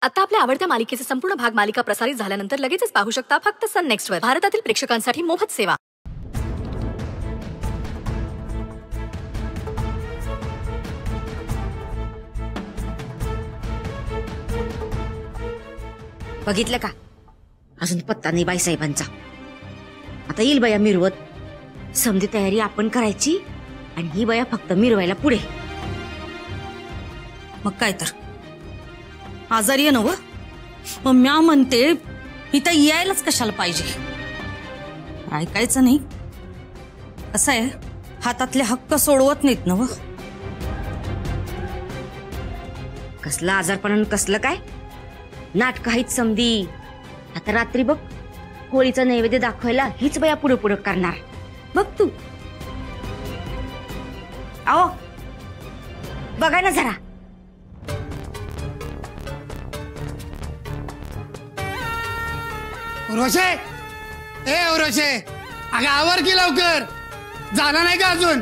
आता आपल्या आवडत्या मालिकेचे संपूर्ण भाग मालिका प्रसारित झाल्यानंतर लगेचच पाहू शकता फक्त सन नेक्स्ट वर. भारतातील प्रेक्षकांसाठी मोफत सेवा. बघितलं का, अजून पत्ता नाही बाईसाहेबांचा. आता येईल बया मिरवत. समधी तयारी आपण करायची आणि ही बया फक्त मिरवायला पुढे. मग काय तर आजारी आहे ना व. मग म्या म्हणते इथं यायलाच कशाला पाहिजे. ऐकायचं नाही. असं आहे, हातातले हक्क सोडवत नाहीत ना व. कसला आजारपण कसलं काय नाटक आहेत समधी. आता रात्री बघ होळीचा नैवेद्य दाखवायला हीच बया पुढे पुढे करणार. बघ तू. आओ बघा ना जरा. उर्वशे, ए उर्वशे, अगं आवर की लवकर. झाला नाही का अजून?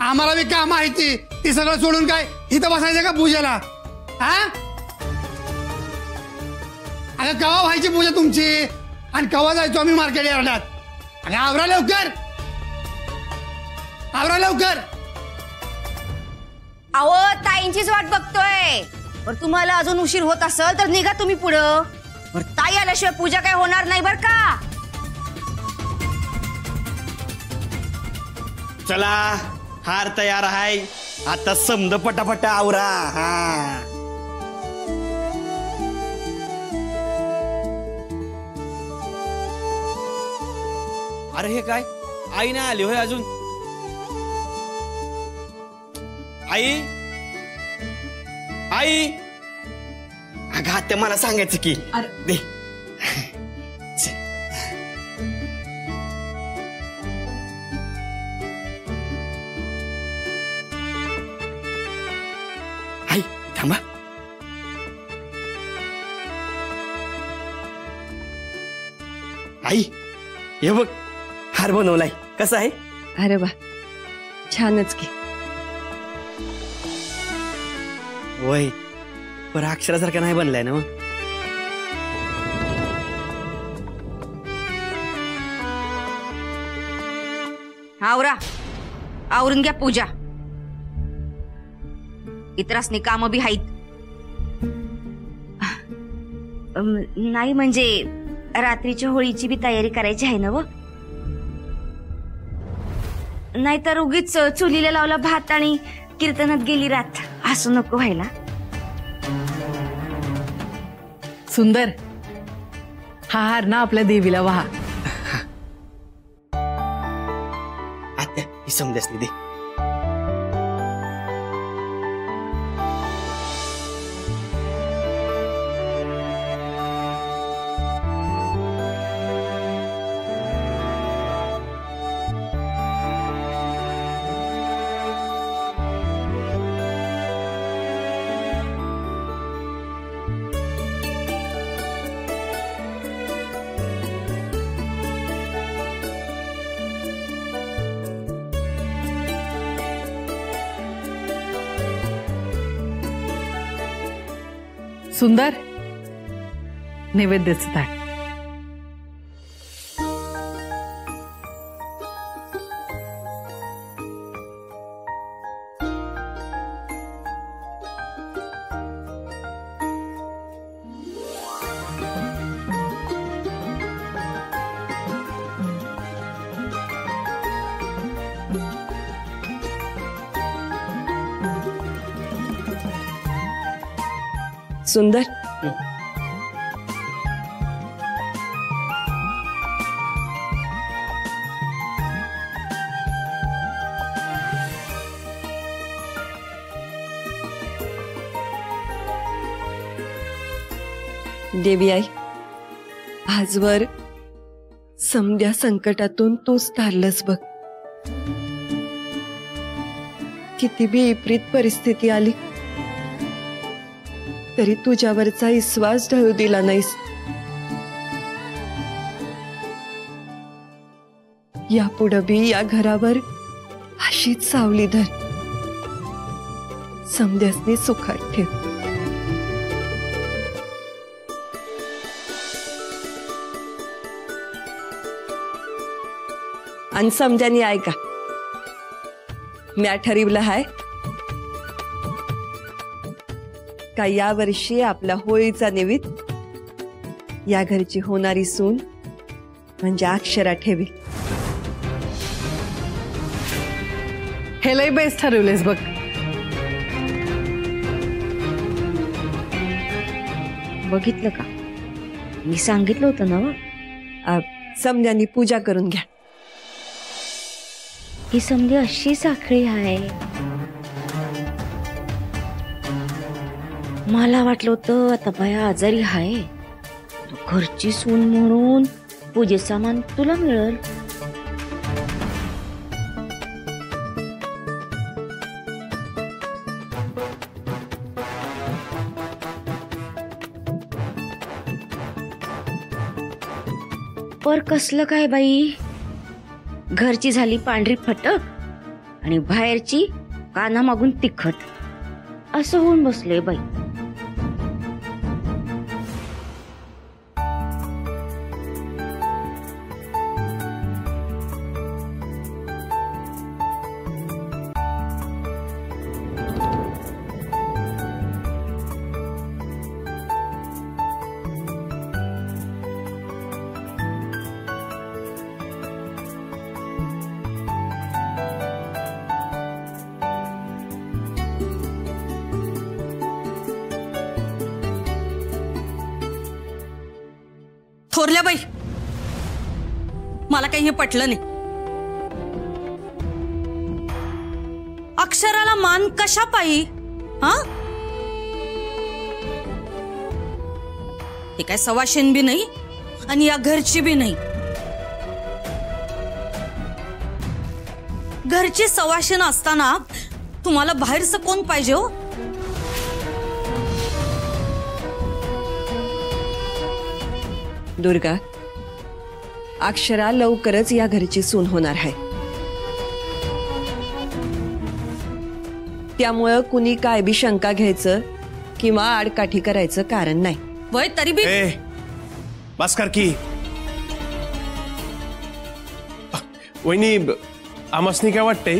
आम्हाला बी काम माहिती. ती सगळं सोडून काय इथं बसायचं का पूजेला? हा अगं कवा व्हायची पूजा तुमची आणि कवा जायचो आम्ही मार्केट यार्डात? अगं आवरा लवकर, आवरा लवकर. अहो ताईंचीच वाट बघतोय. बरं तुम्हाला अजून उशीर होत असेल तर निघा तुम्ही पुढं. बरं ताई आल्याशिवाय पूजा काय होणार नाही बर का. चला हार तयार आहे. आता समद पटापटा आवरा. हा अरे हे काय, आई नाही आली होय अजून? आई, आई, अगं आत्या मला सांगायचं की. दे आई, थांबा. आई हे बघ हार बनवलाय. कसा आहे? अरे वा, छानच की. वय पर अक्षरासारखा नाही बनलाय ना. मग आवरा, आवरून घ्या पूजा. इतरासनी काम बी आहेत. नाही म्हणजे रात्रीच्या होळीची बी तयारी करायची आहे ना व. नाहीतर उगीच चुलीला लावला भात आणि कीर्तनात गेली रात असं नको व्हायला. सुंदर, हा हार ना आपल्या देवीला वाहा. आत्या ही समजासनी दे. सुंदर, नैवेद्याचं ताट. सुंदर, देवी आई, आजवर समध्या संकटातून तूच तारलंस बघ. किती बी विपरीत परिस्थिती आली तरी तुझ्यावरचा विश्वास ढळू दिला नाहीस. यापुढे बी या घरावर अशीच सावली धर. समध्यासनी सुखात ठेव. आणि समध्यानी ऐका, म्या ठरवलं हाय का या वर्षी आपला होळीचा नैवेद्य या घरची होणारी सून म्हणजे अक्षरा ठेवी. हे लय बेस्ट ठरवलेस बघ. बघितलं का, मी सांगितलं होतं ना. समध्यानी पूजा करून घ्या. ही समधी अशी साखळी आहे. मला वाटलं होतं आता बाया आजारी आहे, घरची सून म्हणून पूजे सामान तुला मिळेल. पर कसलं काय बाई, घरची झाली पांढरी फटक आणि बाहेरची काना मागून तिखट, असं होऊन बसलोय बाई. थोरल्या बाई, मला काही हे पटलं नाही. अक्षराला मान कशा पायी? हा, हे काय सवाशेन बी नाही आणि या घरची बी नाही. घरची सवाशेन असताना तुम्हाला बाहेरचं कोण पाहिजे हो? दुर्गा, अक्षरा लवकरच या घरची सून होणार आहे. त्यामुळं कुणी काय बी शंका घ्यायचं किंवा आडकाठी करायचं कारण नाही. वय तरी बी बस कर की. वहिनी, आम्हासनी काय वाटतंय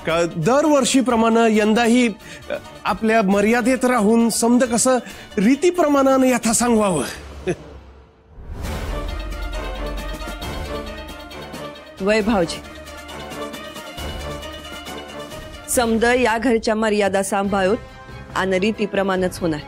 का दरवर्षीप्रमाणे यंदाही आपल्या मर्यादेत राहून समद कसं रीतीप्रमाणानं यथासांग व्हावं. वय भाऊजी, समद या घरच्या मर्यादा सांभाळून आणि रीतीप्रमाणेच होणार.